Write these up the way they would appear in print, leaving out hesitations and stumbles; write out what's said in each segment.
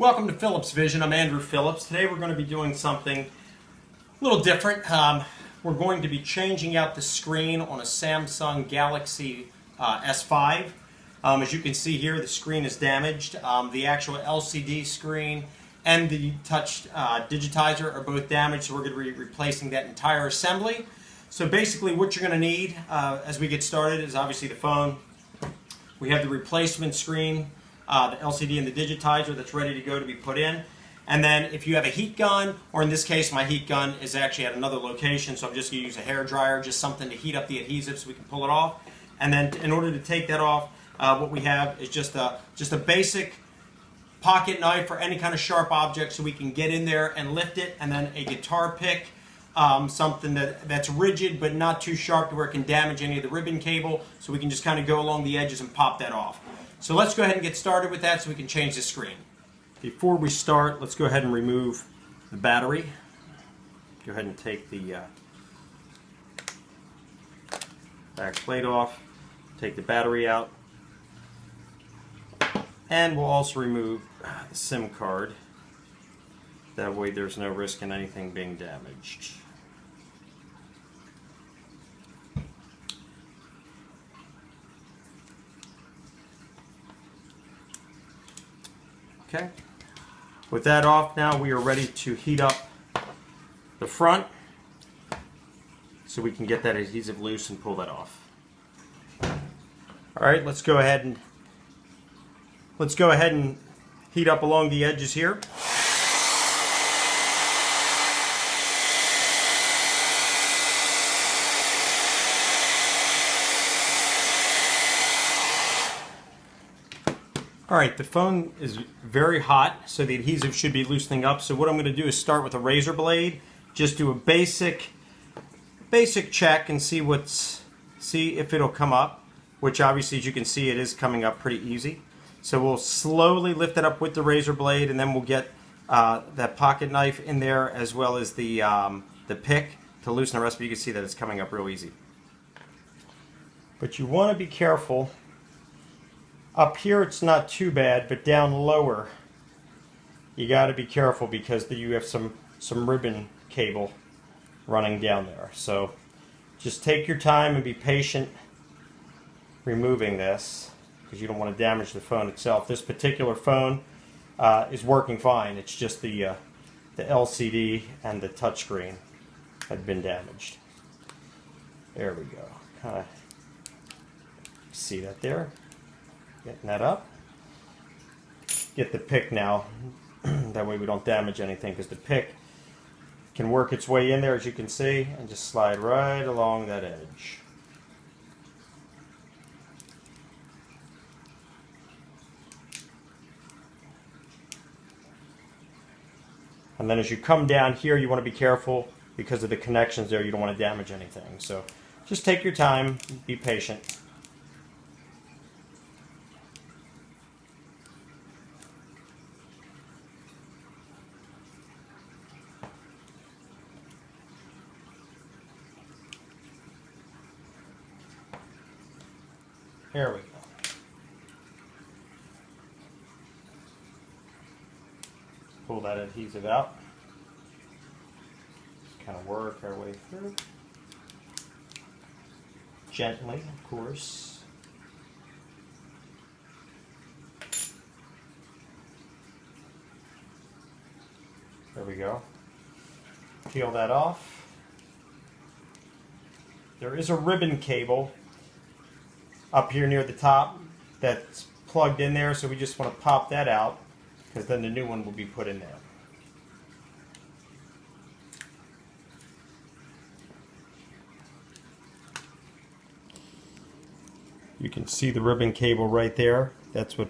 Welcome to Phillips Vision. I'm Andrew Phillips. Today we're going to be doing something a little different. We're going to be changing out the screen on a Samsung Galaxy S5. As you can see here, the screen is damaged. The actual LCD screen and the touch digitizer are both damaged, so we're going to be replacing that entire assembly. So basically what you're going to need as we get started is obviously the phone. We have the replacement screen, the LCD and the digitizer that's ready to go to be put in. And then if you have a heat gun, or in this case my heat gun is actually at another location, so I'm just going to use a hair dryer, just something to heat up the adhesive so we can pull it off. And then in order to take that off, what we have is just a basic pocket knife for any kind of sharp object so we can get in there and lift it, and then a guitar pick, something that's rigid but not too sharp to where it can damage any of the ribbon cable, so we can just kind of go along the edges and pop that off. So let's go ahead and get started with that so we can change the screen. Before we start, let's go ahead and remove the battery. Go ahead and take the back plate off, take the battery out, and we'll also remove the SIM card. That way there's no risk in anything being damaged. Okay. With that off, now we are ready to heat up the front so we can get that adhesive loose and pull that off. Alright, let's go ahead and heat up along the edges here. Alright, the phone is very hot, so the adhesive should be loosening up. So what I'm going to do is start with a razor blade, just do a basic check and see if it'll come up, which obviously, as you can see, it is coming up pretty easy. So we'll slowly lift it up with the razor blade, and then we'll get that pocket knife in there as well as the pick to loosen the rest, but you can see that it's coming up real easy. But you want to be careful. Up here it's not too bad, but down lower you got to be careful because you have some ribbon cable running down there. So just take your time and be patient removing this because you don't want to damage the phone itself. This particular phone is working fine. It's just the LCD and the touchscreen had been damaged. There we go. Kind of see that there. Getting that up. Get the pick now. That way we don't damage anything, because the pick can work its way in there, as you can see, and just slide right along that edge. And then as you come down here, you want to be careful because of the connections there. You don't want to damage anything. So just take your time, be patient. There we go. Pull that adhesive out. Just kind of work our way through. Gently, of course. There we go. Peel that off. There is a ribbon cable up here near the top that's plugged in there, so we just want to pop that out because then the new one will be put in there. You can see the ribbon cable right there. That's what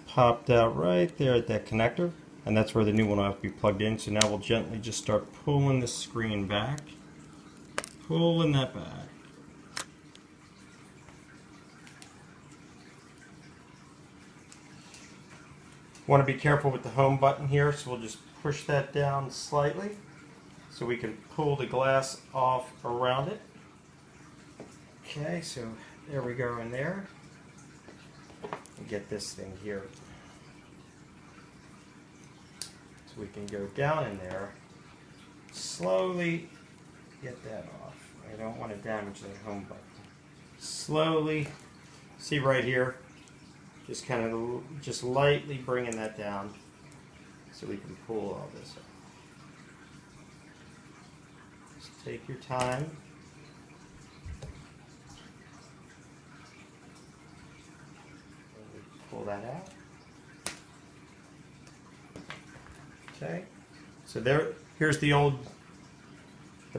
popped out right there at that connector, and that's where the new one will have to be plugged in. So now we'll gently just start pulling the screen back, pulling that back. Want to be careful with the home button here, so we'll just push that down slightly so we can pull the glass off around it. Okay, so there we go in there. And get this thing here. So we can go down in there, slowly get that off. I don't want to damage that home button. Slowly, see right here, just kind of just lightly bringing that down so we can pull all this up. Just take your time. Pull that out. Okay, so here's the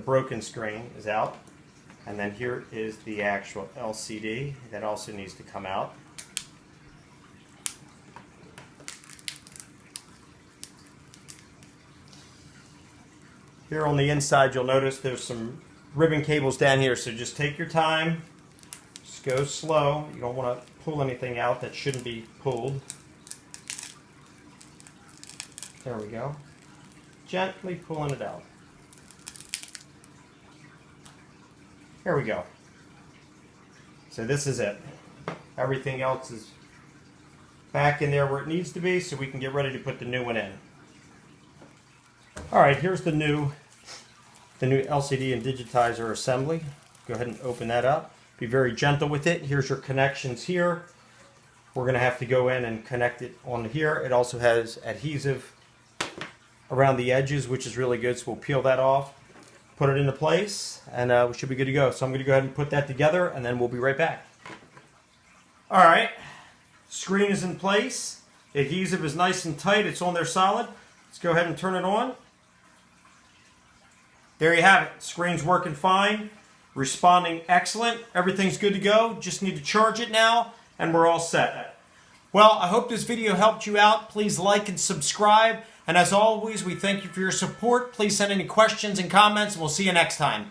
broken screen is out, and then here is the actual LCD that also needs to come out. Here on the inside, you'll notice there's some ribbon cables down here, so just take your time, just go slow. You don't want to pull anything out that shouldn't be pulled. There we go. Gently pulling it out. Here we go. So this is it. Everything else is back in there where it needs to be, so we can get ready to put the new one in. Alright, here's the new LCD and Digitizer assembly. Go ahead and open that up. Be very gentle with it. Here's your connections here. We're going to have to go in and connect it on here. It also has adhesive around the edges, which is really good, so we'll peel that off, put it into place, and we should be good to go. So I'm going to go ahead and put that together, and then we'll be right back. Alright, screen is in place. Adhesive is nice and tight. It's on there solid. Let's go ahead and turn it on. There you have it. Screen's working fine, responding excellent. Everything's good to go. Just need to charge it now, and we're all set. Well, I hope this video helped you out. Please like and subscribe. And as always, we thank you for your support. Please send any questions and comments, and we'll see you next time.